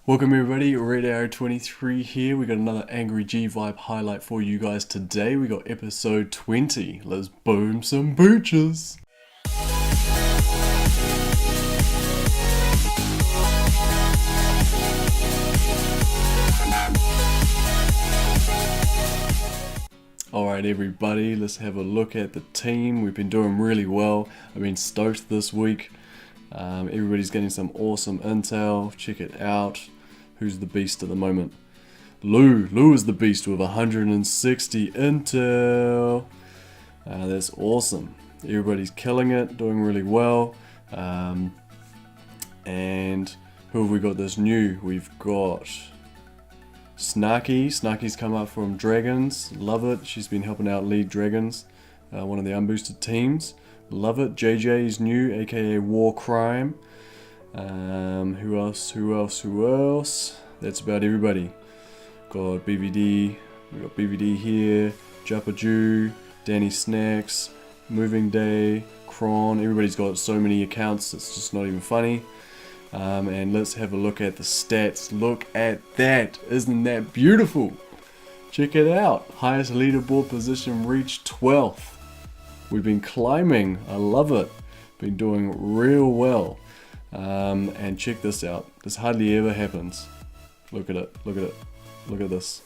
Welcome everybody, Ep20 here. We got another Angry G Vibe highlight for you guys today. We got episode 20. Let's boom some booches. Alright everybody, let's have a look at the team. We've been doing really well. I've been stoked this week. Everybody's getting some awesome intel. Check it out. Who's the beast at the moment? Lou is the beast with 160 intel. That's awesome. Everybody's killing it, doing really well. And who have we got this new? We've got Snarky. Snarky's come up from Dragons. Love it. She's been helping out lead Dragons, one of the Unboosted teams. Love it. JJ's new, aka War Crime. Who else? That's about everybody. Got BVD. We got BVD here. JapaJew, Danny Snacks, Moving Day, Chron. Everybody's got so many accounts. It's just not even funny. And let's have a look at the stats. Look at that. Isn't that beautiful? Check it out. Highest leaderboard position reached 12th. We've been climbing. I love it. Been doing real well. And check this out. This hardly ever happens. Look at it. Look at it. Look at this.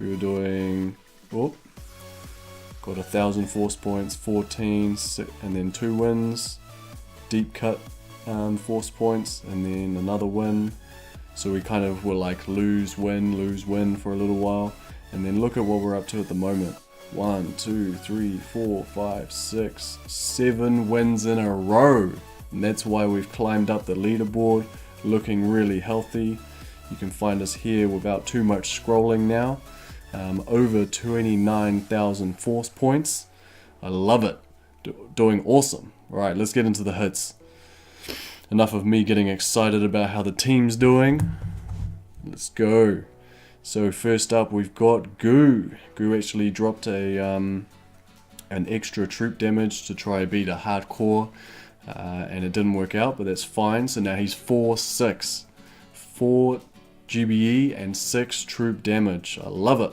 We were doing... Oh, got 1,000 force points, 14, and then 2 wins. Deep cut force points, and then another win. So we kind of were like lose, win for a little while. And then look at what we're up to at the moment. 1, 2, 3, 4, 5, 6, 7 wins in a row. And that's why we've climbed up the leaderboard, looking really healthy. You can find us here without too much scrolling now. Over 29,000 force points. I love it. Doing awesome. Alright, let's get into the hits. Enough of me getting excited about how the team's doing. Let's go. So first up we've got Goo. Goo actually dropped an extra troop damage to try beat a hardcore. And it didn't work out, but that's fine. So now he's 4-6. 4 GBE and 6 troop damage. I love it.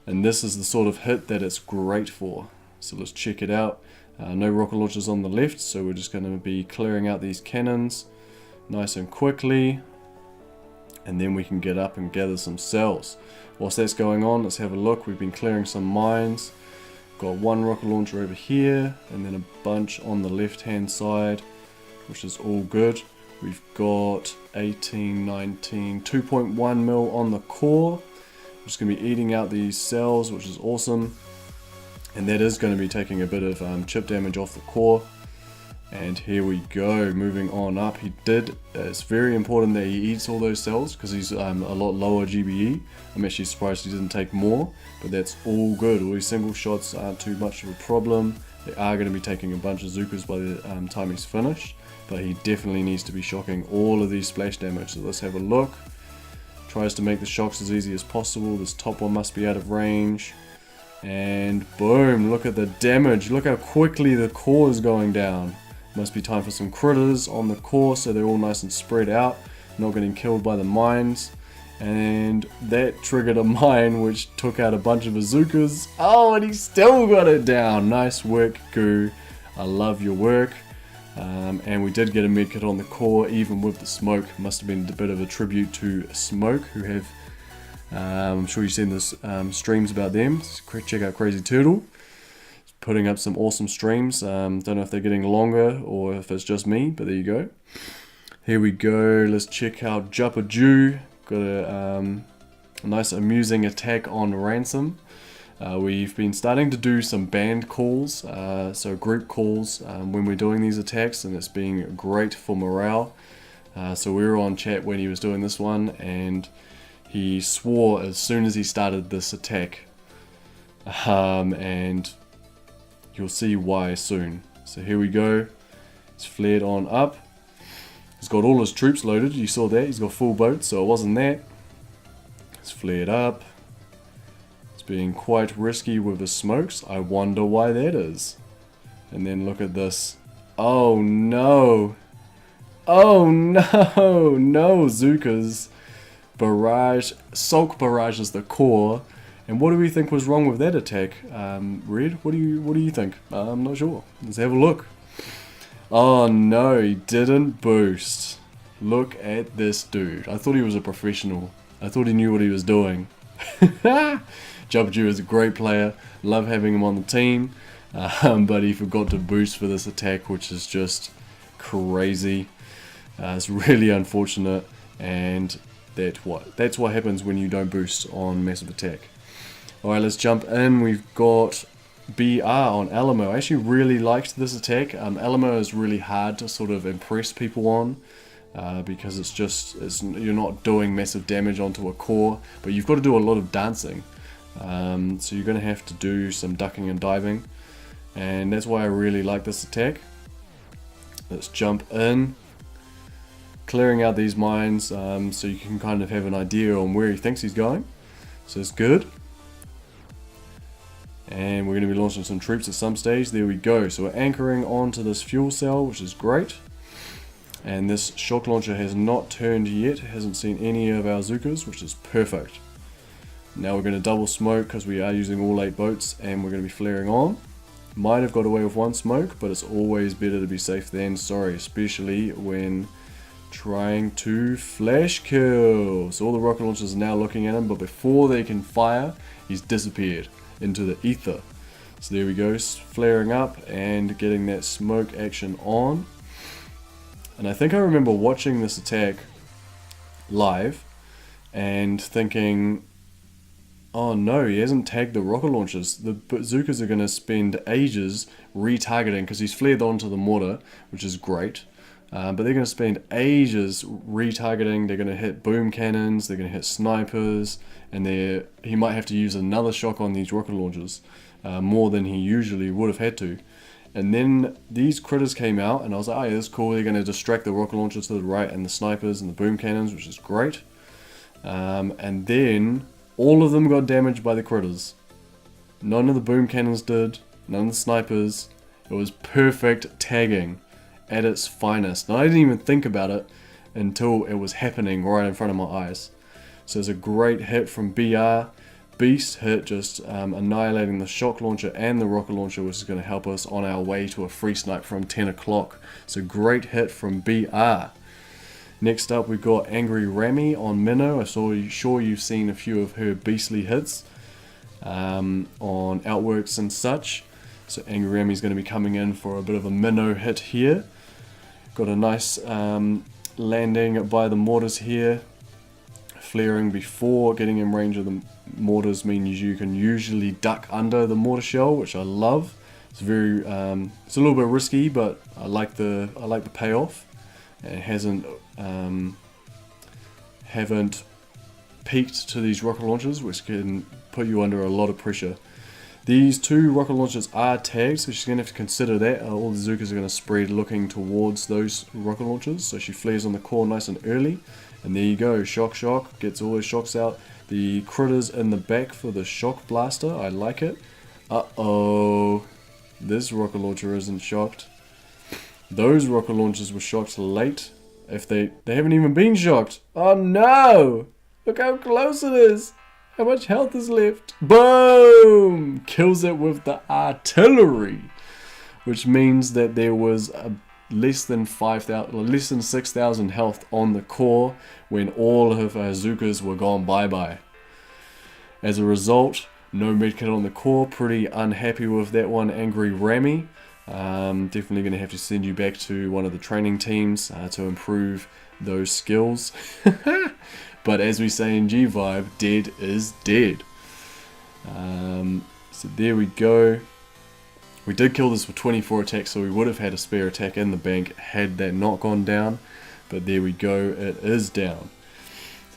And this is the sort of hit that it's great for. So let's check it out. No rocket launchers on the left, so we're just going to be clearing out these cannons nice and quickly. And then we can get up and gather some cells. Whilst that's going on, let's have a look. We've been clearing some mines. Got 1 rocket launcher over here, and then a bunch on the left hand side, which is all good. We've got 18, 19, 2.1 mil on the core. I'm just going to be eating out these cells, which is awesome. And that is going to be taking a bit of chip damage off the core. And here we go, moving on up. It's very important that he eats all those cells because he's a lot lower GBE. I'm actually surprised he didn't take more, but that's all good. All these single shots aren't too much of a problem. They are going to be taking a bunch of Zookas by the time he's finished, but he definitely needs to be shocking all of these splash damage. So let's have a look. Tries to make the shocks as easy as possible. This top one must be out of range. And boom, look at the damage. Look how quickly the core is going down. Must be time for some critters on the core so they're all nice and spread out, not getting killed by the mines. And that triggered a mine which took out a bunch of bazookas. Oh, and he still got it down. Nice work, Goo. I love your work. And we did get a medkit on the core even with the smoke. Must have been a bit of a tribute to Smoke, who have, I'm sure you've seen this streams about them. Check out Crazy Turtle. Putting up some awesome streams. Don't know if they're getting longer or if it's just me, but there you go. Here we go. Let's check out JapaJew. Got a nice amusing attack on Ransom. We've been starting to do some band calls, so group calls when we're doing these attacks, and it's been great for morale. So we were on chat when he was doing this one, and he swore as soon as he started this attack. And you'll see why soon. So here we go. It's flared on up. He's got all his troops loaded. You saw that. He's got full boats, so it wasn't that. It's flared up. It's being quite risky with the smokes. I wonder why that is. And then look at this. Oh no. Oh no. No Zookas. barrage, Sulk barrages the core. And what do we think was wrong with that attack? Red, what do you think? I'm not sure. Let's have a look. Oh no, he didn't boost. Look at this dude. I thought he was a professional. I thought he knew what he was doing. JapaJew is a great player. Love having him on the team. But he forgot to boost for this attack, which is just crazy. It's really unfortunate, and that's what happens when you don't boost on massive attack. Alright, let's jump in. We've got BR on Alamo. I actually really liked this attack. Alamo is really hard to sort of impress people on, because you're not doing massive damage onto a core, but you've got to do a lot of dancing. So you're going to have to do some ducking and diving, and that's why I really like this attack. Let's jump in, clearing out these mines, so you can kind of have an idea on where he thinks he's going. So it's good. And we're going to be launching some troops at some stage. There we go. So we're anchoring onto this fuel cell, which is great. And this shock launcher has not turned yet. It hasn't seen any of our Zookas, which is perfect. Now we're going to double smoke because we are using all 8 boats, and we're going to be flaring on. Might have got away with 1 smoke, but it's always better to be safe than sorry, especially when trying to flash kill. So all the rocket launchers are now looking at him, but before they can fire, he's disappeared into the ether. So there we go, flaring up and getting that smoke action on. And I think I remember watching this attack live and thinking, oh no, he hasn't tagged the rocket launchers. The Zookas are going to spend ages retargeting because he's flared onto the mortar, which is great. But they're going to spend ages retargeting. They're going to hit boom cannons, they're going to hit snipers, and he might have to use another shock on these rocket launchers, more than he usually would have had to. And then these critters came out, and I was like, oh yeah, that's cool. They're going to distract the rocket launchers to the right and the snipers and the boom cannons, which is great. And then all of them got damaged by the critters. None of the boom cannons did, none of the snipers. It was perfect tagging at its finest. And I didn't even think about it until it was happening right in front of my eyes. So it's a great hit from BR. Beast hit, just annihilating the shock launcher and the rocket launcher, which is going to help us on our way to a free snipe from 10 o'clock. So great hit from BR. Next up we've got Angry Rammy on Mino. I'm sure you've seen a few of her beastly hits on outworks and such. So Angry Rammy's going to be coming in for a bit of a Mino hit here. Got a nice landing by the mortars here. Flaring before getting in range of the mortars means you can usually duck under the mortar shell, which I love. It's very, it's a little bit risky, but I like the payoff. It haven't peaked to these rocket launchers, which can put you under a lot of pressure. These 2 rocket launchers are tagged, so she's going to have to consider that. All the Zookas are going to spread looking towards those rocket launchers, so she flares on the core nice and early. And there you go, shock, gets all those shocks out. The critters in the back for the shock blaster, I like it. Uh-oh, this rocket launcher isn't shocked. Those rocket launchers were shocked late. If they haven't even been shocked. Oh no! Look how close it is! How much health is left? Boom! Kills it with the artillery, which means that there was less than 6,000 health on the core when all of our Zookas were gone bye-bye. As a result, no medkit on the core. Pretty unhappy with that one, Angry Rammy. Definitely going to have to send you back to one of the training teams to improve those skills. But as we say in G-Vibe, dead is dead. So there we go. We did kill this with 24 attacks, so we would have had a spare attack in the bank had that not gone down. But there we go, it is down.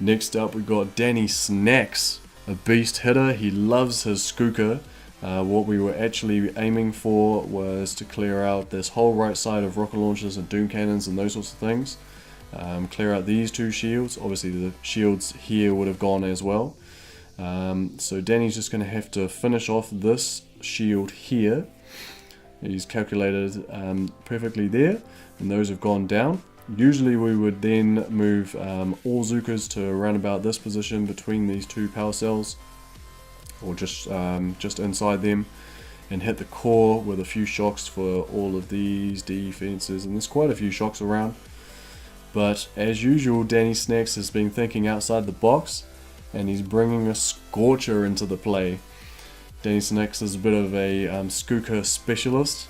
Next up we got Danny Snacks, a beast hitter. He loves his Scooka. What we were actually aiming for was to clear out this whole right side of rocket launchers and doom cannons and those sorts of things. Clear out these 2 shields. Obviously the shields here would have gone as well. So Danny's just going to have to finish off this shield here. He's calculated perfectly there, and those have gone down. Usually we would then move all Zookas to around about this position between these two power cells, or just inside them, and hit the core with a few shocks for all of these defenses, and there's quite a few shocks around. But as usual, Danny Snacks has been thinking outside the box, and he's bringing a Scorcher into the play. Danny Snacks is a bit of a Scooka specialist,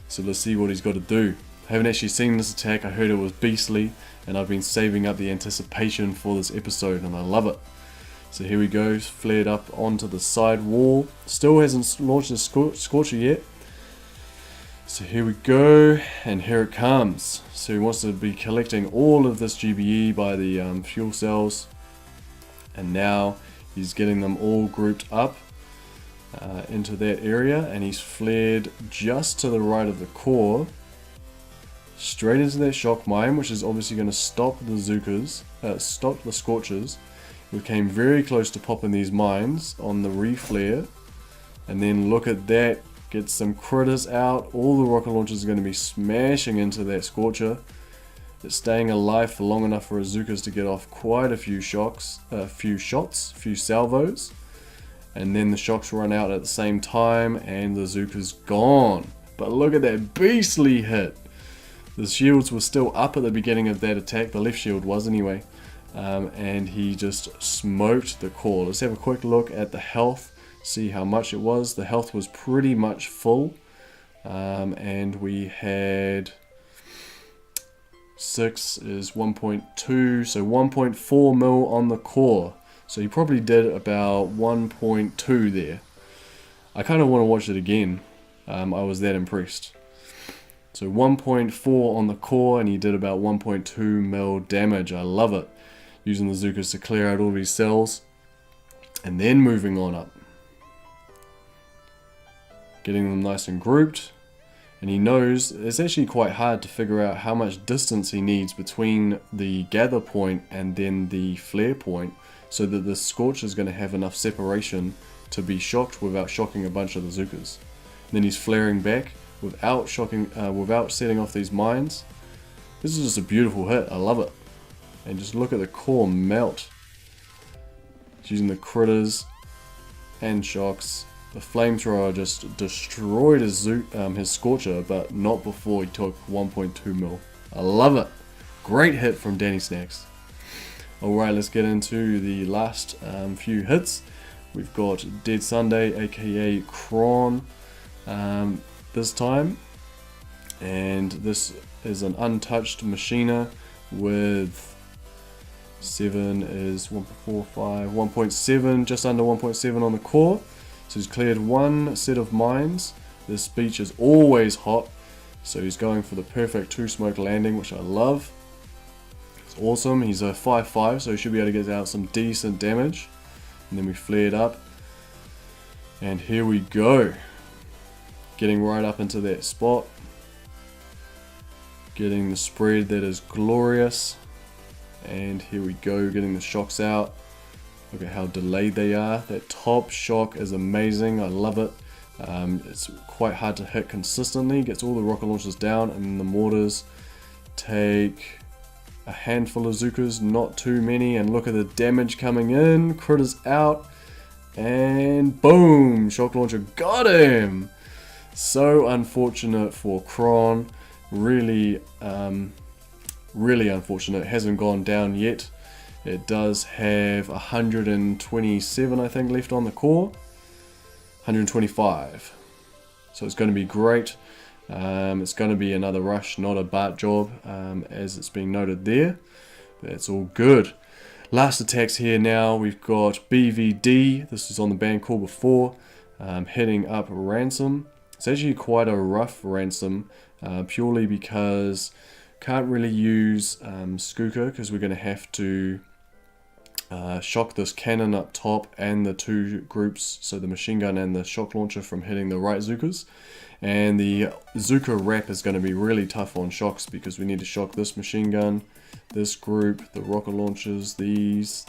so let's see what he's got to do. I haven't actually seen this attack, I heard it was beastly, and I've been saving up the anticipation for this episode, and I love it. So here we go, flared up onto the side wall. Still hasn't launched a Scorcher yet. So here we go, and here it comes. So he wants to be collecting all of this GBE by the fuel cells, and now he's getting them all grouped up into that area, and he's flared just to the right of the core, straight into that shock mine, which is obviously going to stop the Zookas, stop the Scorchers. We came very close to popping these mines on the reflare, and then look at that, get some critters out. All the rocket launchers are going to be smashing into that Scorcher. It's staying alive for long enough for a Zookas to get off quite a few shocks, few salvos, and then the shocks run out at the same time, and the Zooka's gone. But look at that beastly hit. The shields were still up at the beginning of that attack, the left shield was anyway. And he just smoked the core. Let's have a quick look at the health, see how much it was. The health was pretty much full, and we had 6 is 1.2, so 1.4 mil on the core. So he probably did about 1.2 there. I kind of want to watch it again. I was that impressed. So 1.4 on the core, and he did about 1.2 mil damage. I love it. Using the Zookas to clear out all these cells, and then moving on up, getting them nice and grouped. And he knows it's actually quite hard to figure out how much distance he needs between the gather point and then the flare point, so that the Scorch is going to have enough separation to be shocked without shocking a bunch of the Zookas. And then he's flaring back without setting off these mines. This is just a beautiful hit. I love it. And just look at the core melt. He's using the critters and shocks. The flamethrower just destroyed his Scorcher, but not before he took 1.2 mil. I love it. Great hit from Danny Snacks. Alright, let's get into the last few hits. We've got Dead Sunday, aka Chron, this time. And this is an untouched Machina with 7 is 1.45, 1.7, just under 1.7 on the core. So he's cleared one set of mines. This beach is always hot, so he's going for the perfect 2-smoke landing, which I love. It's awesome. He's a 5.5, so he should be able to get out some decent damage. And then we flared up, and here we go. Getting right up into that spot. Getting the spread that is glorious. And here we go, getting the shocks out. Look at how delayed they are. That top shock is amazing. I love it. It's quite hard to hit consistently. Gets all the rocket launchers down, and then the mortars take a handful of Zookas, not too many. And look at the damage coming in. Critters out, and boom! Shock launcher got him. So unfortunate for Chron. Really unfortunate. It hasn't gone down yet. It does have 127, I think, left on the core. 125. So it's going to be great. It's going to be another rush, not a BART job, as it's been noted there. But it's all good. Last attacks here now. We've got BVD. This was on the band call before. Heading up Ransom. It's actually quite a rough Ransom, purely because can't really use Scooka, because we're going to have to shock this cannon up top and the two groups, so the machine gun and the shock launcher, from hitting the right Zookas. And the Zooka wrap is going to be really tough on shocks, because we need to shock this machine gun, this group, the rocket launchers, these,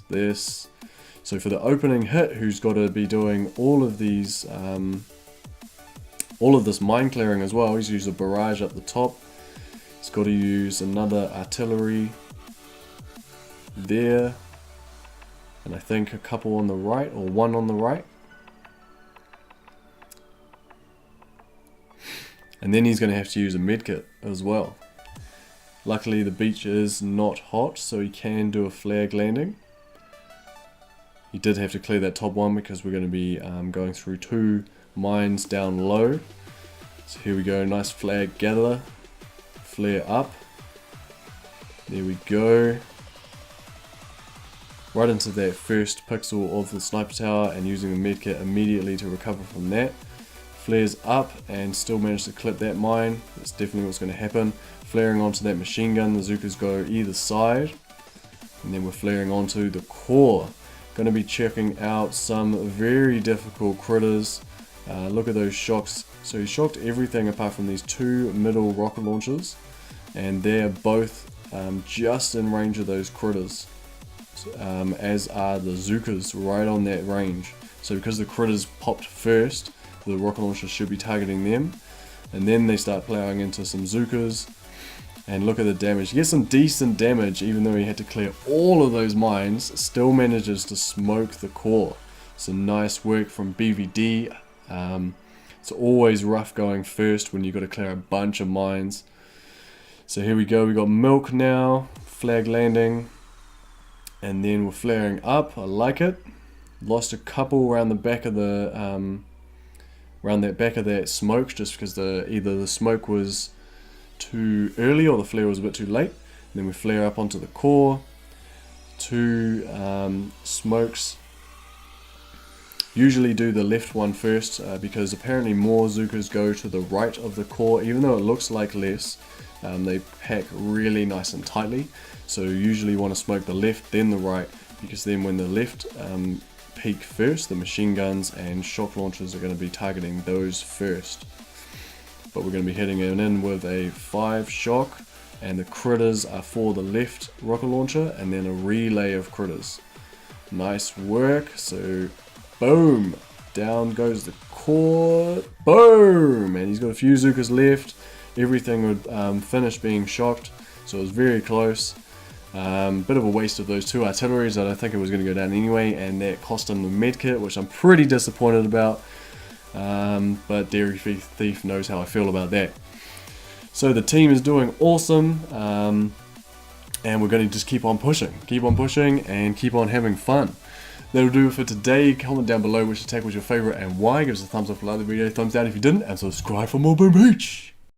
this. So for the opening hit, who's got to be doing all of these, all of this mine clearing as well, he's used a barrage up the top. He's got to use another artillery there, and I think a couple on the right, or one on the right. And then he's going to have to use a medkit as well. Luckily the beach is not hot, so he can do a flag landing. He did have to clear that top one because we're going to be going through 2 mines down low. So here we go, nice flag gather, flare up. There we go. Right into that first pixel of the sniper tower and using the medkit immediately to recover from that. Flares up and still managed to clip that mine. That's definitely what's going to happen. Flaring onto that machine gun, the Zookas go either side. And then we're flaring onto the core. Going to be checking out some very difficult critters. Look at those shocks. So he shocked everything apart from these 2 middle rocket launchers. And they're both just in range of those critters. As are the Zookas right on that range. So because the critters popped first, the rocket launchers should be targeting them, and then they start plowing into some Zookas, and look at the damage. He gets some decent damage even though he had to clear all of those mines, still manages to smoke the core. So nice work from BVD. It's always rough going first when you've got to clear a bunch of mines. So here we go, we got Milk now, flag landing, and then we're flaring up. I like it. Lost a couple around the back of the around that back of that smoke, just because either the smoke was too early or the flare was a bit too late. And then we flare up onto the core. 2 smokes. Usually do the left one first because apparently more Zookas go to the right of the core, even though it looks like less. They pack really nice and tightly, so you usually want to smoke the left then the right, because then when the left peak first, the machine guns and shock launchers are going to be targeting those first. But we're going to be heading in with a 5 shock, and the critters are for the left rocket launcher, and then a relay of critters. Nice work. So boom, down goes the core, boom, and he's got a few Zookas left. Everything would finish being shocked, so it was very close. Bit of a waste of those 2 artilleries. I don't think it was going to go down anyway, and that cost him the medkit, which I'm pretty disappointed about. But Dairy Thief knows how I feel about that. So the team is doing awesome, and we're going to just keep on pushing, and keep on having fun. That'll do it for today. Comment down below which attack was your favourite and why. Give us a thumbs up if you liked the video, thumbs down if you didn't, and subscribe for more Boom Beach.